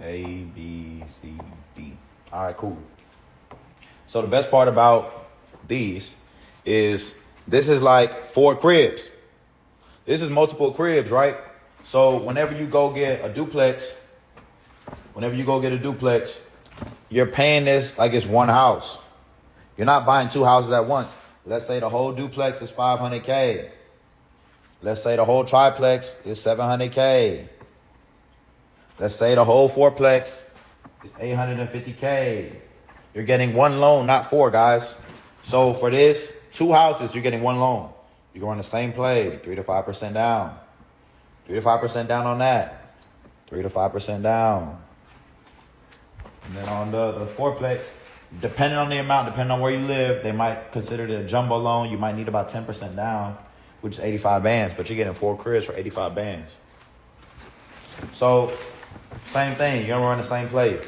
A, B, C, D. All right, cool. So the best part about these is this is like 4 cribs. This is multiple cribs, right? So whenever you go get a duplex, you're paying this like it's one house. You're not buying 2 houses at once. Let's say the whole duplex is $500K. Let's say the whole triplex is $700K. Let's say the whole fourplex is $850K. You're getting one loan, not 4, guys. So for this, 2 houses, you're getting one loan. You can run the same play, 3 to 5% down. 3 to 5% down on that. 3 to 5% down. And then on the fourplex, depending on the amount, depending on where you live, they might consider it a jumbo loan. You might need about 10% down, which is 85 bands, but you're getting 4 cribs for 85 bands. So, same thing, you're gonna run the same play.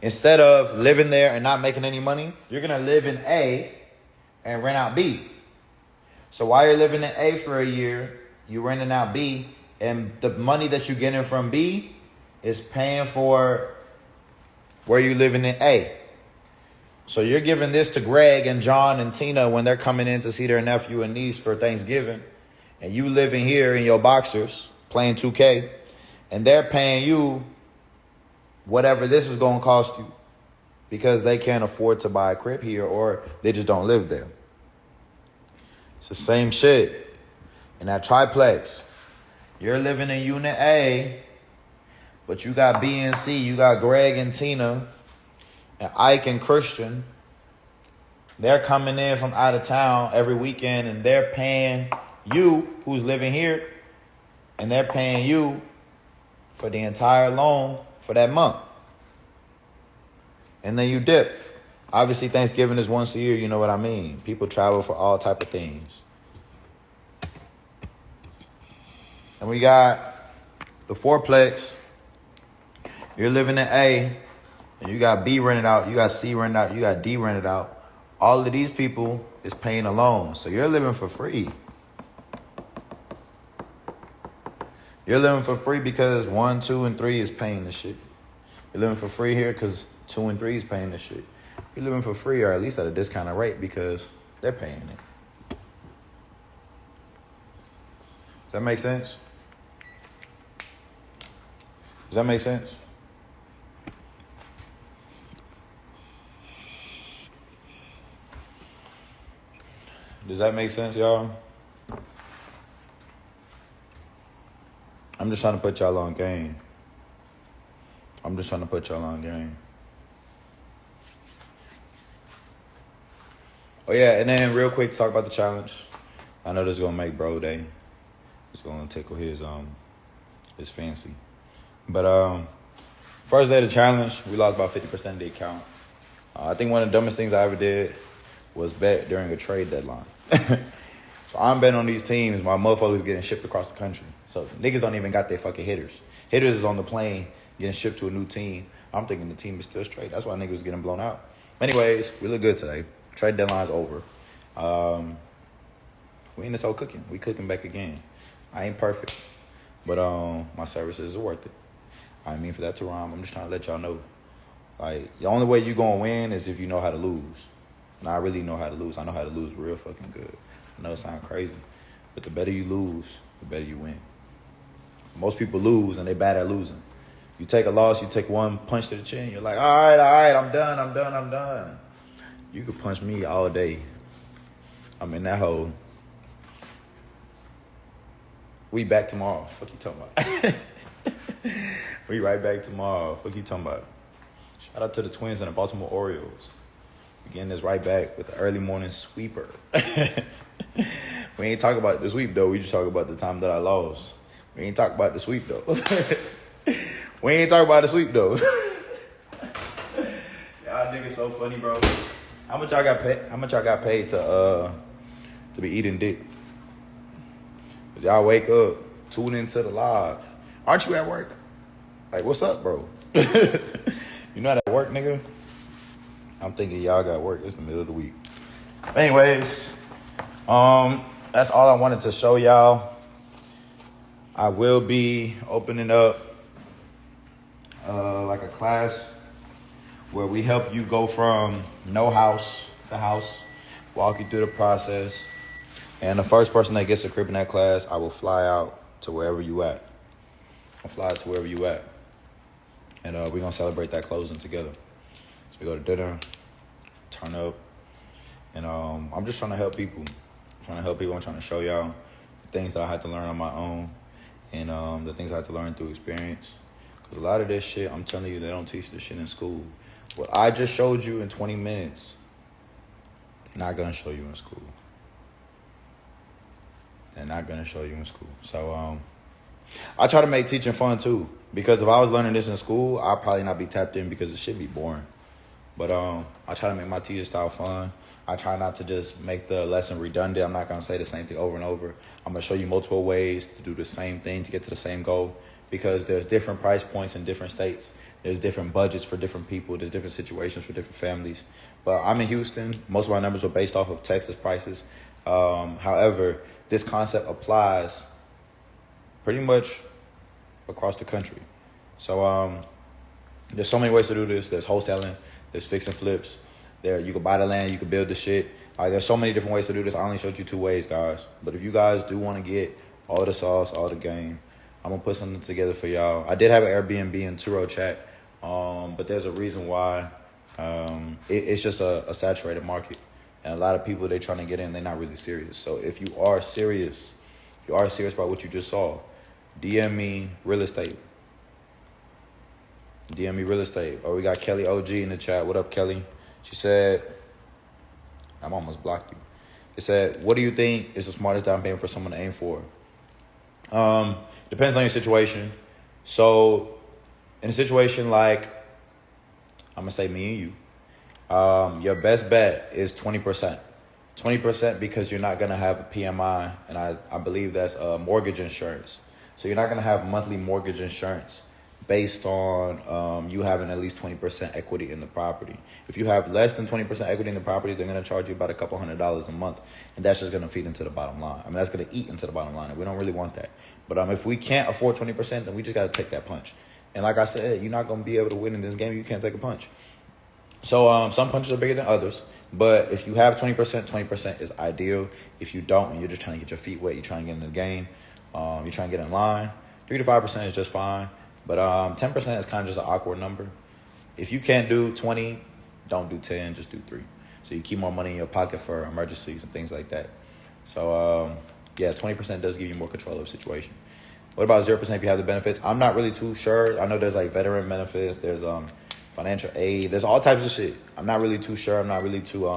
Instead of living there and not making any money, you're gonna live in A and rent out B. So while you're living in A for a year, you're renting out B, and the money that you're getting from B is paying for where you're living in A. So you're giving this to Greg and John and Tina when they're coming in to see their nephew and niece for Thanksgiving, and you living here in your boxers playing 2K, and they're paying you whatever this is going to cost you because they can't afford to buy a crib here or they just don't live there. It's the same shit. In that triplex, you're living in Unit A, but you got B and C, you got Greg and Tina, and Ike and Christian. They're coming in from out of town every weekend, and they're paying you, who's living here, and they're paying you for the entire loan for that month. And then you dip. Obviously, Thanksgiving is once a year, you know what I mean. People travel for all type of things. And we got the fourplex. You're living in A, and you got B rented out, you got C rented out, you got D rented out. All of these people is paying a loan. So you're living for free. You're living for free because 1, 2, and 3 is paying the shit. You're living for free here because 2 and 3 is paying the shit. You're living for free, or at least at a discounted rate, because they're paying it. Does that make sense? Does that make sense? Does that make sense, y'all? I'm just trying to put y'all on game. Oh, yeah, and then real quick, talk about the challenge. I know this is going to make bro day. It's going to tickle his fancy. But first day of the challenge, we lost about 50% of the account. I think one of the dumbest things I ever did was bet during a trade deadline. So I'm betting on these teams. My motherfuckers getting shipped across the country. So niggas don't even got their fucking hitters. Hitters is on the plane getting shipped to a new team. I'm thinking the team is still straight. That's why niggas was getting blown out. Anyways, we look good today. Trade deadline's over. We in this whole cooking. We cooking back again. I ain't perfect, but my services are worth it. I mean, for that to rhyme, I'm just trying to let y'all know. Like, the only way you gonna win is if you know how to lose. And I really know how to lose. I know how to lose real fucking good. I know it sounds crazy, but the better you lose, the better you win. Most people lose, and they bad at losing. You take a loss, you take one punch to the chin, you're like, all right, I'm done. You could punch me all day. I'm in that hole. We back tomorrow. Fuck you talking about? We right back tomorrow. Fuck you talking about? Shout out to the Twins and the Baltimore Orioles. We getting this right back with the early morning sweeper. We ain't talk about the sweep, though. We just talk about the time that I lost. We ain't talk about the sweep, though. Y'all niggas so funny, bro. How much y'all got paid to be eating dick? Cause y'all wake up, tune into the live. Aren't you at work? Like, what's up, bro? You not at work, nigga? I'm thinking y'all got work. It's the middle of the week. Anyways, that's all I wanted to show y'all. I will be opening up like a class where we help you go from no house to house, walk you through the process. And the first person that gets a crib in that class, I will fly out to wherever you at. I'll fly out to wherever you at. And we're going to celebrate that closing together. So we go to dinner, turn up. And I'm just trying to help people. I'm trying to show y'all the things that I had to learn on my own. And the things I had to learn through experience. Because a lot of this shit, I'm telling you, they don't teach this shit in school. What I just showed you in 20 minutes, they're not going to show you in school. They're not going to show you in school. So I try to make teaching fun too. Because if I was learning this in school, I'd probably not be tapped in because it should be boring. But I try to make my teaching style fun. I try not to just make the lesson redundant. I'm not going to say the same thing over and over. I'm going to show you multiple ways to do the same thing to get to the same goal. Because there's different price points in different states. There's different budgets for different people. There's different situations for different families. But I'm in Houston. Most of my numbers were based off of Texas prices. However, this concept applies pretty much across the country. So there's so many ways to do this. There's wholesaling. There's fix and flips. There, you can buy the land. You can build the shit. There's so many different ways to do this. I only showed you 2 ways, guys. But if you guys do want to get all the sauce, all the game, I'm going to put something together for y'all. I did have an Airbnb and Turo chat, but there's a reason why. It's just a saturated market. And a lot of people, they're trying to get in, they're not really serious. So if you are serious about what you just saw, DM me real estate. DM me real estate. Or we got Kelly OG in the chat. What up, Kelly? She said, I'm almost blocked you. It said, what do you think is the smartest down payment for someone to aim for? Depends on your situation. So in a situation like, I'm going to say me and you, your best bet is 20%. 20% because you're not going to have a PMI, and I believe that's mortgage insurance. So you're not going to have monthly mortgage insurance based on you having at least 20% equity in the property. If you have less than 20% equity in the property, they're going to charge you about a couple $100s a month, and that's just going to feed into the bottom line. I mean, that's going to eat into the bottom line, and we don't really want that. But if we can't afford 20%, then we just got to take that punch. And like I said, you're not going to be able to win in this game. You can't take a punch. So some punches are bigger than others. But if you have 20%, 20% is ideal. If you don't, and you're just trying to get your feet wet, you're trying to get in the game, you're trying to get in line, 3 to 5% is just fine. But 10% is kind of just an awkward number. If you can't do 20, don't do 10, just do 3. So you keep more money in your pocket for emergencies and things like that. So, yeah, 20% does give you more control of the situation. What about 0% if you have the benefits? I'm not really too sure. I know there's like veteran benefits. There's financial aid. There's all types of shit. I'm not really too sure. I'm not really too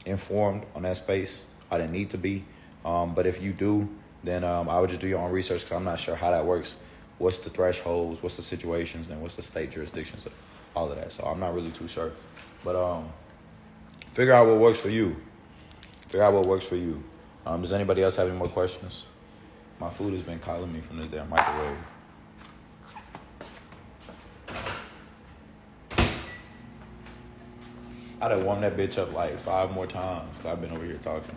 informed on that space. I didn't need to be. But if you do, then I would just do your own research because I'm not sure how that works. What's the thresholds? What's the situations? And what's the state jurisdictions? All of that. So I'm not really too sure. But figure out what works for you. Does anybody else have any more questions? My food has been calling me from this damn microwave. I done warmed that bitch up like 5 more times because I've been over here talking.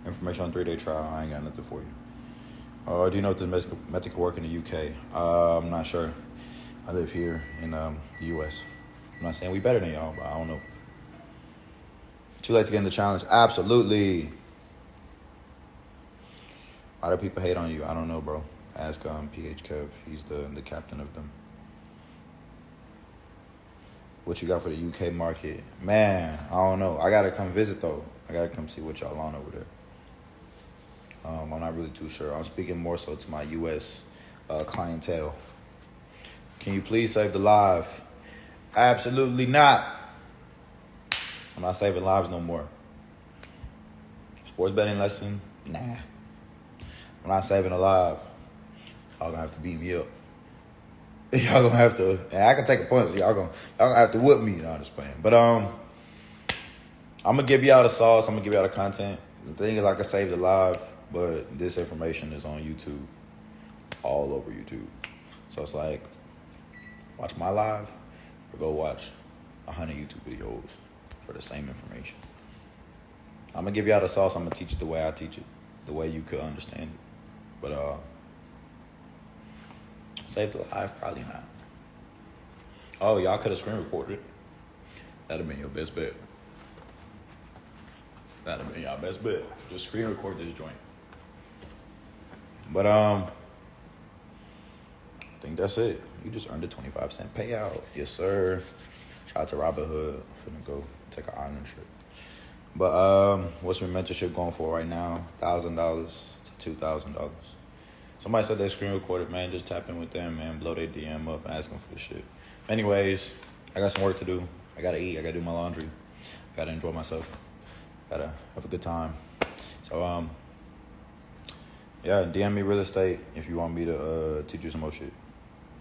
Information on 3-day trial. I ain't got nothing for you. Do you know if this method can work in the UK? I'm not sure. I live here in the US. I'm not saying we better than y'all, but I don't know. Too late to get in the challenge? Absolutely. Why do people hate on you? I don't know, bro. Ask PH Kev. He's the captain of them. What you got for the UK market? Man, I don't know. I got to come visit, though. I got to come see what y'all on over there. I'm not really too sure. I'm speaking more so to my US clientele. Can you please save the live? Absolutely not. I'm not saving lives no more. Sports betting lesson? Nah. I'm not saving a live. Y'all gonna have to beat me up. Y'all gonna have to. And I can take a punch. Y'all gonna have to whip me. No, I'm just playing. But I'm gonna give y'all the sauce. I'm gonna give y'all the content. The thing is, I can save the live, but this information is on YouTube. all over YouTube. So it's like, watch my live or go watch 100 YouTube videos for the same information. I'm gonna give y'all the sauce. I'm gonna teach it the way I teach it, the way you could understand it. But save the live, probably not. Oh, y'all could have screen recorded. That'd have been your best bet. That'd have been y'all best bet. Just screen record this joint. But I think that's it. You just earned a 25-cent payout. Yes, sir. Shout out to Robinhood. Finna go take an island trip. But what's my mentorship going for right now? $1,000 to $2,000. Somebody said they screen recorded, man. Just tap in with them, man. Blow their DM up and ask them for the shit. Anyways, I got some work to do. I gotta eat. I gotta do my laundry. I gotta enjoy myself. Gotta have a good time. So yeah, DM me real estate if you want me to teach you some more shit.